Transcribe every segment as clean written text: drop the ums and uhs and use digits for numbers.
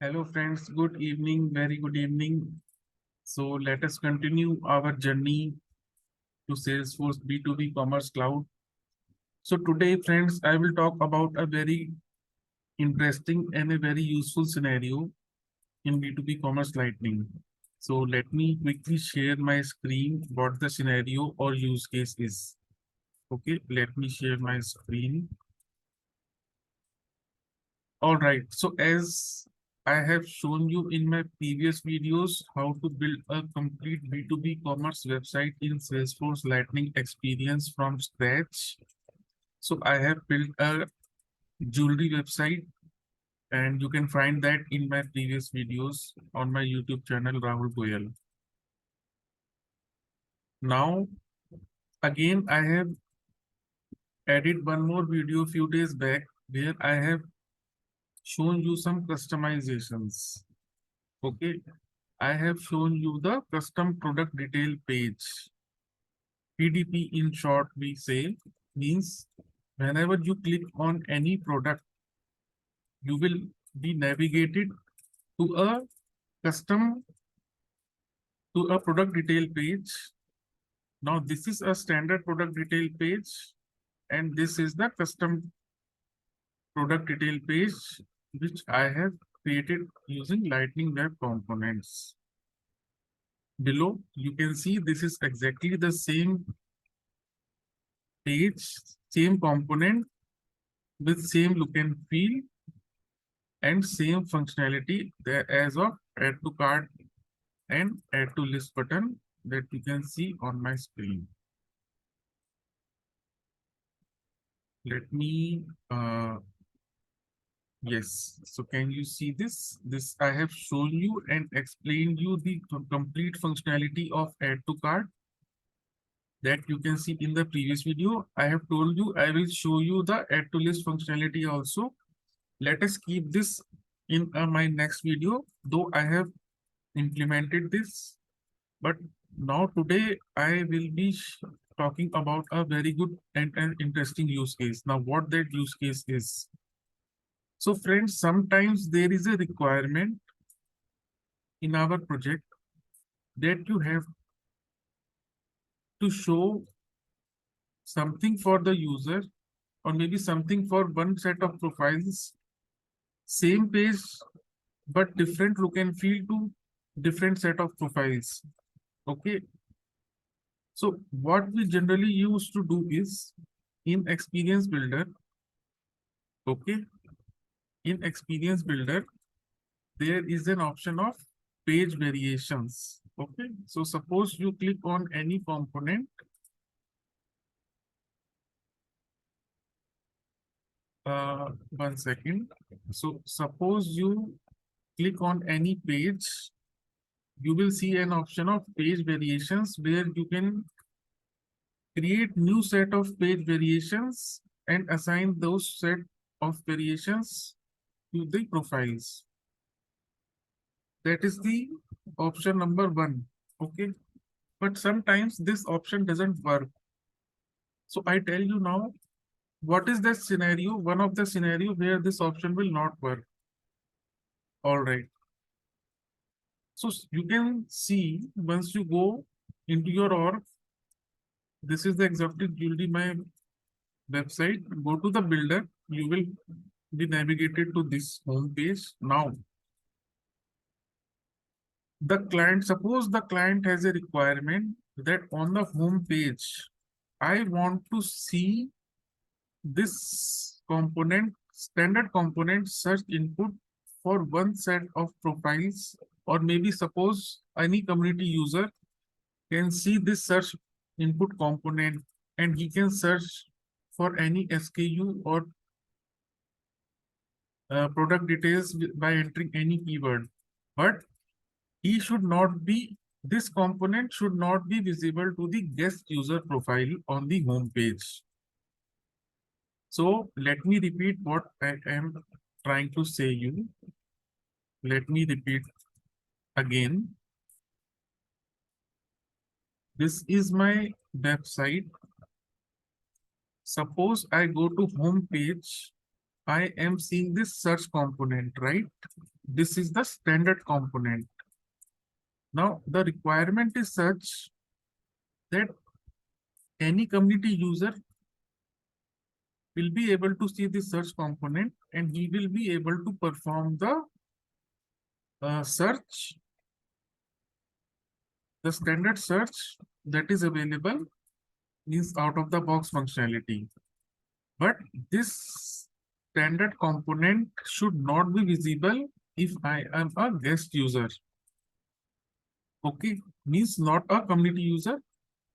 Hello friends, good evening, very good evening. So let us continue our journey to Salesforce B2B Commerce Cloud. So today friends, I will talk about a very interesting and a very useful scenario in B2B Commerce Lightning. So let me quickly share my screen what the scenario or use case is. Okay, let me share my screen. All right, so as I have shown you in my previous videos how to build a complete B2B commerce website in Salesforce Lightning Experience from scratch. So I have built a jewelry website and you can find that in my previous videos on my YouTube channel Rahul Goyal. Now, again, I have added one more video few days back where I have shown you some customizations. Okay, I have shown you the custom product detail page. PDP in short, we say, means whenever you click on any product, you will be navigated to a custom, to a product detail page. Now, this is a standard product detail page, and this is the custom product detail page, which I have created using Lightning Web Components. Below, you can see this is exactly the same page, same component with same look and feel and same functionality there as of add to cart and add to list button that you can see on my screen. Let me, yes, so can you see this? This I have shown you and explained you the complete functionality of add to cart that you can see in the previous video. I have told you I will show you the add to list functionality also. Let us keep this in my next video, though I have implemented this. But now today I will be talking about a very good and an interesting use case. Now what that use case is. So friends, sometimes there is a requirement in our project that you have to show something for the user or maybe something for one set of profiles, same page, but different look and feel to different set of profiles. Okay. So what we generally used to do is in Experience Builder, okay, in Experience Builder, there is an option of page variations. Okay, so suppose you click on any component. One second. So suppose you click on any page, you will see an option of page variations where you can create new set of page variations and assign those set of variations to the profiles. That is the option number one. Okay, but sometimes this option doesn't work. So I tell you now, what is the scenario? One of the scenario where this option will not work. All right. So you can see once you go into your org, this is the exotic jewelry my website. Go to the builder, you will be navigated to this home page. Now, the client, suppose the client has a requirement that on the home page, I want to see this component, standard component search input for one set of profiles, or maybe suppose any community user can see this search input component and he can search for any SKU or product details by entering any keyword. But he should not be, this component should not be visible to the guest user profile on the home page. So let me repeat what I am trying to say you. Let me repeat again. This is my website. Suppose I go to home page. I am seeing this search component, right? this is the standard component. Now the requirement is such that any community user will be able to see the search component and he will be able to perform the search, the standard search that is available is out of the box functionality. But this standard component should not be visible if I am a guest user. Okay, means not a community user,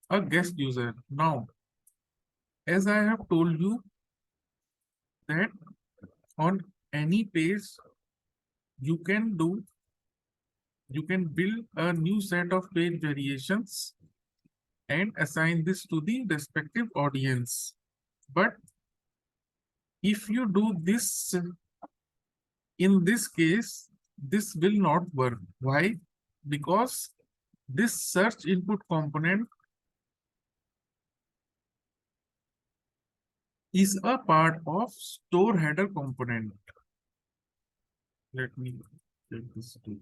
a guest user. Now, as I have told you that on any page you can build a new set of page variations and assign this to the respective audience. But if you do this in this case, this will not work. Why? Because this search input component is a part of store header component. Let me take this to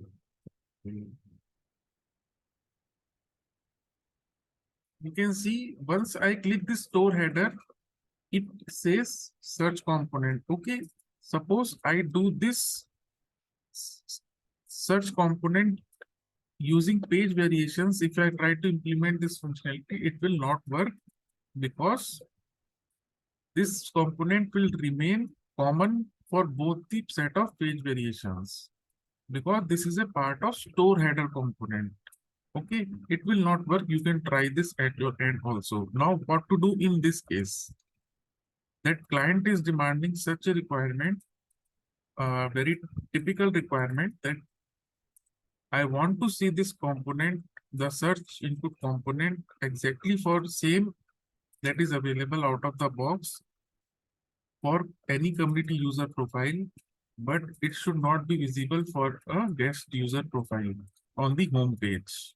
you can see once I click the store header, it says search component. Okay, suppose I do this search component using page variations. If I try to implement this functionality, it will not work because this component will remain common for both the set of page variations because this is a part of store header component. Okay, it will not work. You can try this at your end also. Now, what to do in this case? That client is demanding such a requirement, very typical requirement that I want to see this component, the search input component exactly for same that is available out of the box for any community user profile, but it should not be visible for a guest user profile on the home page.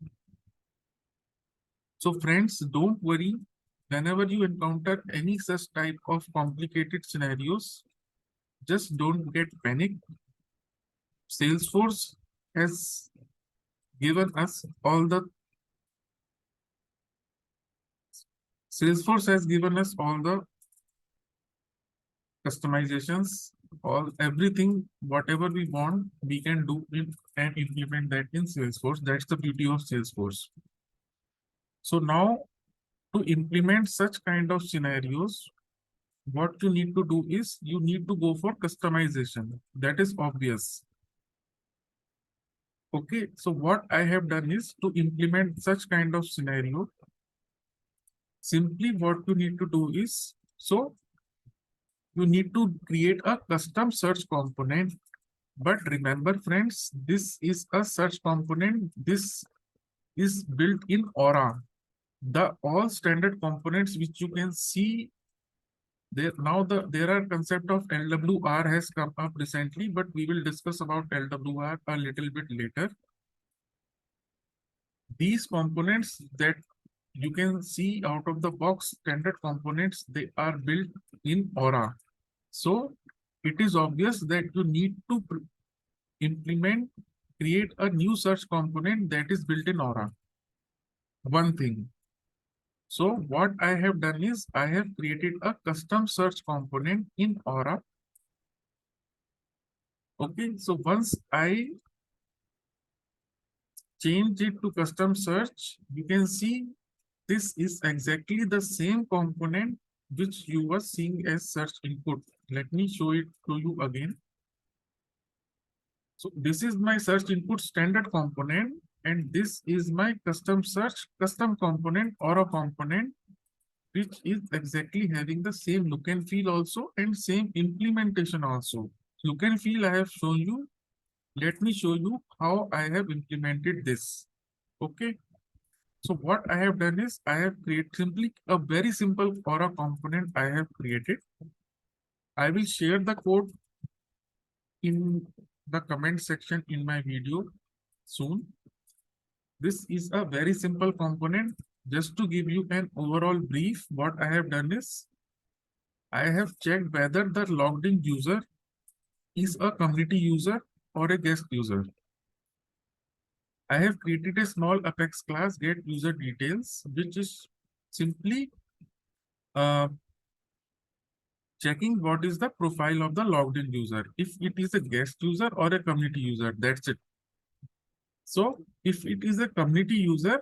So friends, don't worry. Whenever you encounter any such type of complicated scenarios, just don't get panicked. Salesforce has given us all the Salesforce has given us all the customizations, all everything, whatever we want, we can do it and implement that in Salesforce. That's the beauty of Salesforce. So now to implement such kind of scenarios, what you need to do is you need to go for customization. That is obvious. Okay, so what I have done is to implement such kind of scenario. Simply what you need to do is, so you need to create a custom search component. But remember friends, this is a search component. This is built in Aura. The all standard components which you can see there now, there are concept of LWR has come up recently, but we will discuss about LWR a little bit later. These components that you can see out of the box standard components, they are built in Aura. So it is obvious that you need to create a new search component that is built in Aura. One thing. So what I have done is I have created a custom search component in Aura. Okay, so once I change it to custom search, you can see this is exactly the same component which you were seeing as search input. Let me show it to you again. So this is my search input standard component, and this is my custom search custom component or a component which is exactly having the same look and feel also and same implementation also. Look and feel I have shown you. Let me show you how I have implemented this. Okay. So what I have done is I have created simply a very simple Aura component I have created. I will share the code in the comment section in my video soon. This is a very simple component. Just to give you an overall brief, what I have done is I have checked whether the logged in user is a community user or a guest user. I have created a small Apex class get user details, which is simply uh, checking what is the profile of the logged in user. If it is a guest user or a community user, that's it. So if it is a community user,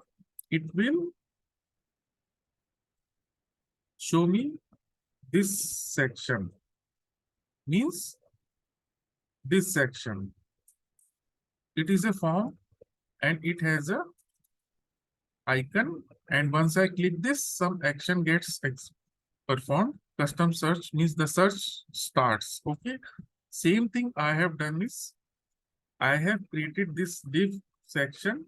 it will show me this section, means this section. It is a form and it has a icon, and once I click this, some action gets performed. Custom search means the search starts. Okay, same thing I have done is I have created this div section.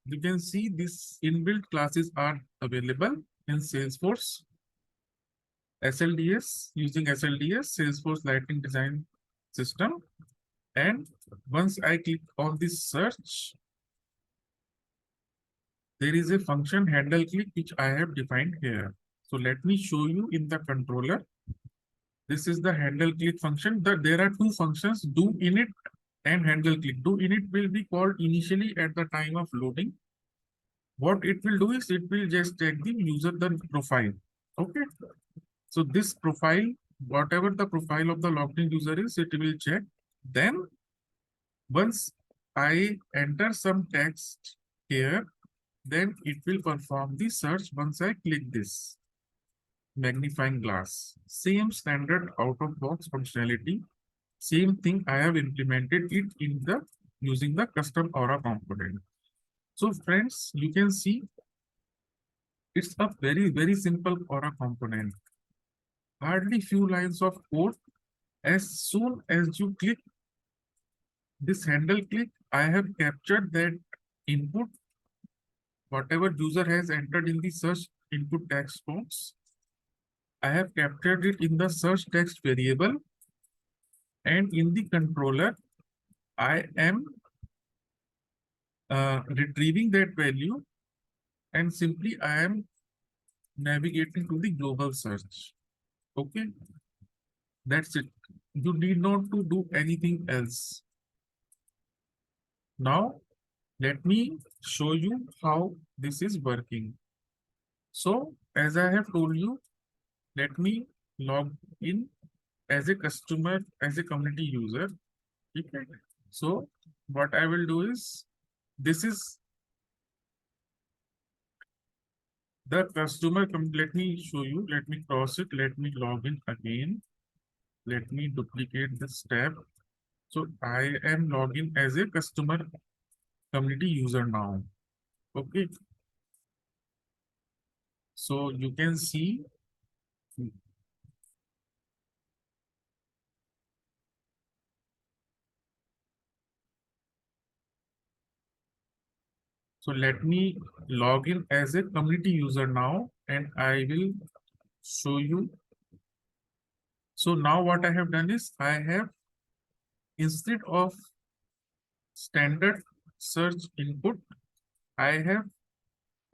You can see these inbuilt classes are available in Salesforce SLDS, using SLDS, Salesforce Lighting Design System. And once I click on this search, there is a function handle click which I have defined here. So let me show you in the controller. This is the handle click function. There are two functions, do init and handle click. Do init will be called initially at the time of loading. What it will do is it will just check the user the profile. Okay. So this profile, whatever the profile of the logged in user is, it will check. Then once I enter some text here, then it will perform the search once I click this magnifying glass. Same standard out of box functionality. Same thing I have implemented it in the using the custom aura component. So friends, you can see it's a very simple aura component. Hardly few lines of code. As soon as you click this handle click, I have captured that input, whatever user has entered in the search input text box. I have captured it in the search text variable, and in the controller, I am retrieving that value, and simply I am navigating to the global search. Okay, that's it. You need not to do anything else. Now, let me show you how this is working. So, as I have told you, let me log in as a customer, as a community user. Okay. So, what I will do is, this is the customer. Let me show you. Let me cross it. Let me log in again. Let me duplicate this tab. So, I am logging as a customer community user now. Okay. So, you can see. So let me log in as a community user now, and I will show you. So now what I have done is I have, instead of standard search input, I have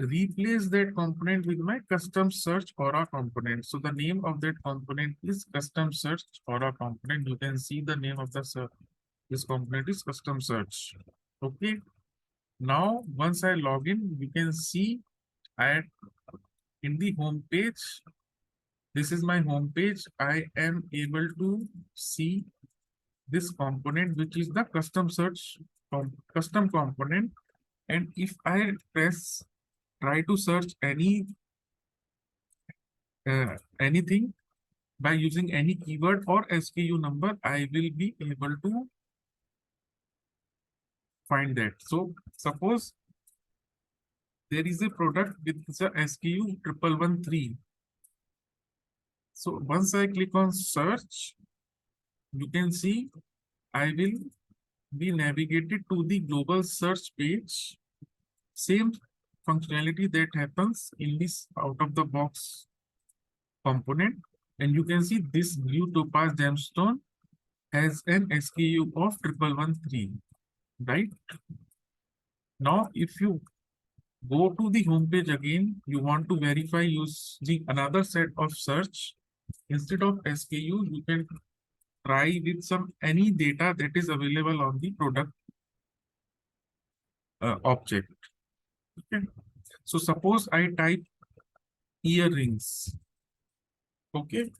replaced that component with my custom search aura component. So the name of that component is custom search aura component. You can see the name of the search. This component is custom search. Okay. Now, once I log in, you can see I in the home page. This is my home page. I am able to see this component, which is the custom search custom component. And if I try to search anything by using any keyword or SKU number, I will be able to find that. So suppose there is a product with the SKU 1113. So once I click on search, you can see I will be navigated to the global search page. Same functionality that happens in this out of the box component. And you can see this blue topaz gemstone has an SKU of 1113, right? Now, if you go to the home page again, you want to verify using another set of search. Instead of SKU, you can try with some any data that is available on the product object. Okay. So suppose I type earrings. Okay.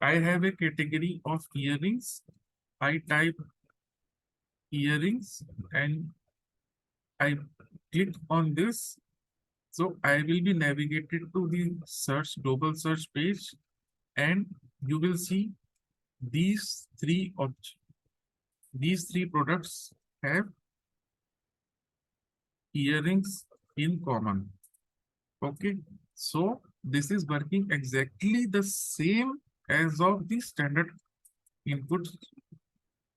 I have a category of earrings. I type earrings and I click on this. So I will be navigated to the search global search page, and you will see these these three products have earrings in common. Okay, so this is working exactly the same as of the standard input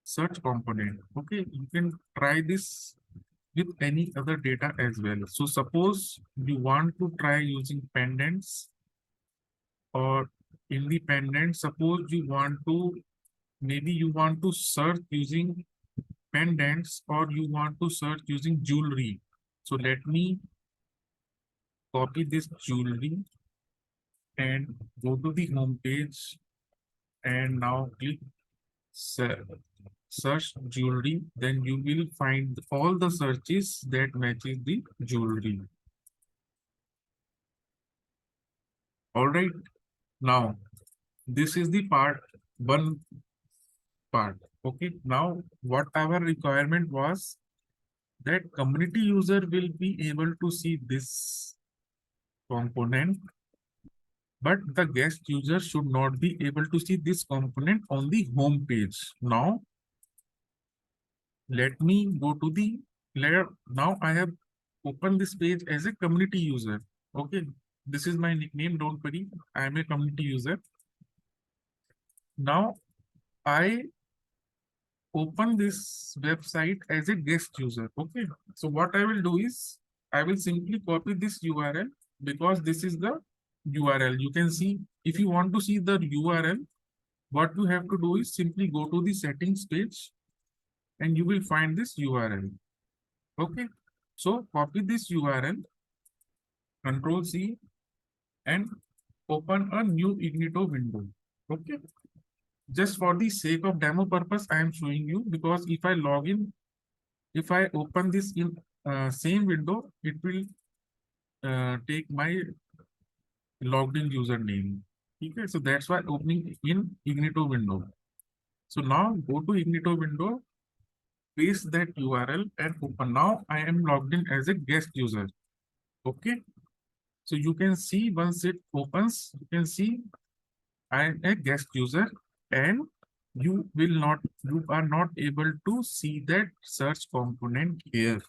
search component. Okay, you can try this with any other data as well. So suppose you want to try using pendants or independent. Suppose you want to, maybe you want to search using pendants or you want to search using jewelry. So let me copy this jewelry and go to the home page and now click search jewelry. Then you will find all the searches that matches the jewelry. All right. Now this is the one part. Okay. Now what our requirement was that community user will be able to see this component, but the guest user should not be able to see this component on the home page. Now, let me go to the layer. Now I have opened this page as a community user. Okay, this is my nickname. Don't worry, I am a community user. Now I open this website as a guest user. Okay, so what I will do is I will simply copy this URL because this is the URL. You can see if you want to see the URL, what you have to do is simply go to the settings page and you will find this URL. Okay, so copy this URL, Control C, and open a new Ignito window. Okay, just for the sake of demo purpose, I am showing you because if I log in, if I open this in same window, it will take my logged in username. Okay, so that's why opening in Ignito window. So now go to Ignito window, paste that URL and open. Now I am logged in as a guest user. Okay, so you can see once it opens, you can see I am a guest user and you are not able to see that search component here.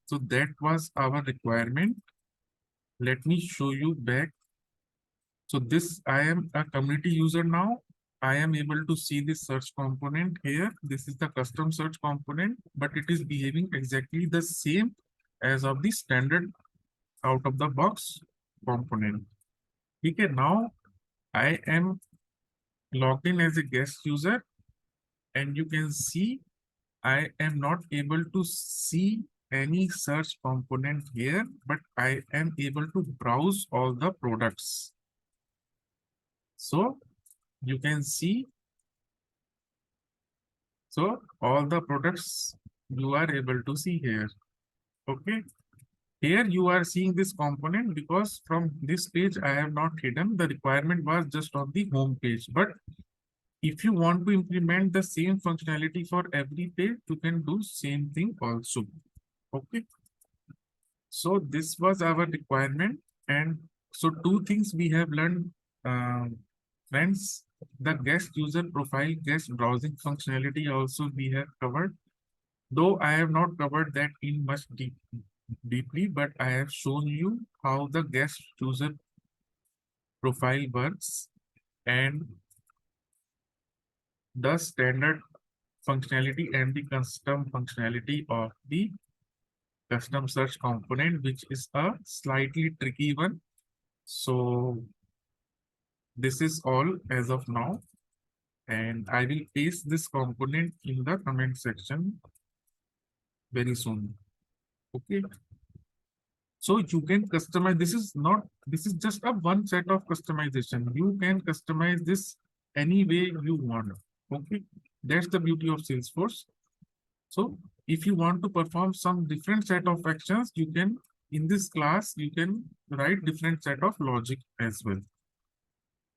So that was our requirement. Let me show you back. So this, I am a community user now. I am able to see this search component here. This is the custom search component, but it is behaving exactly the same as of the standard out of the box component. Okay, now I am logged in as a guest user and you can see I am not able to see any search component here, but I am able to browse all the products. So you can see, so all the products you are able to see here. Okay, here you are seeing this component because from this page I have not hidden. The requirement was just on the home page, but if you want to implement the same functionality for every page, you can do same thing also. Okay, so this was our requirement, and so two things we have learned, friends. The guest user profile guest browsing functionality also we have covered, though I have not covered that in much deeply, but I have shown you how the guest user profile works and the standard functionality and the custom functionality of the custom search component, which is a slightly tricky one. So this is all as of now, and I will paste this component in the comment section very soon. Okay, so you can customize. This is just a one set of customization. You can customize this any way you want. Okay, that's the beauty of Salesforce. So if you want to perform some different set of actions, you can, in this class, you can write different set of logic as well.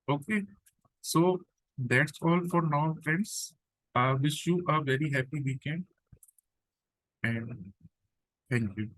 Okay, so that's all for now, friends. I wish you a very happy weekend and thank you.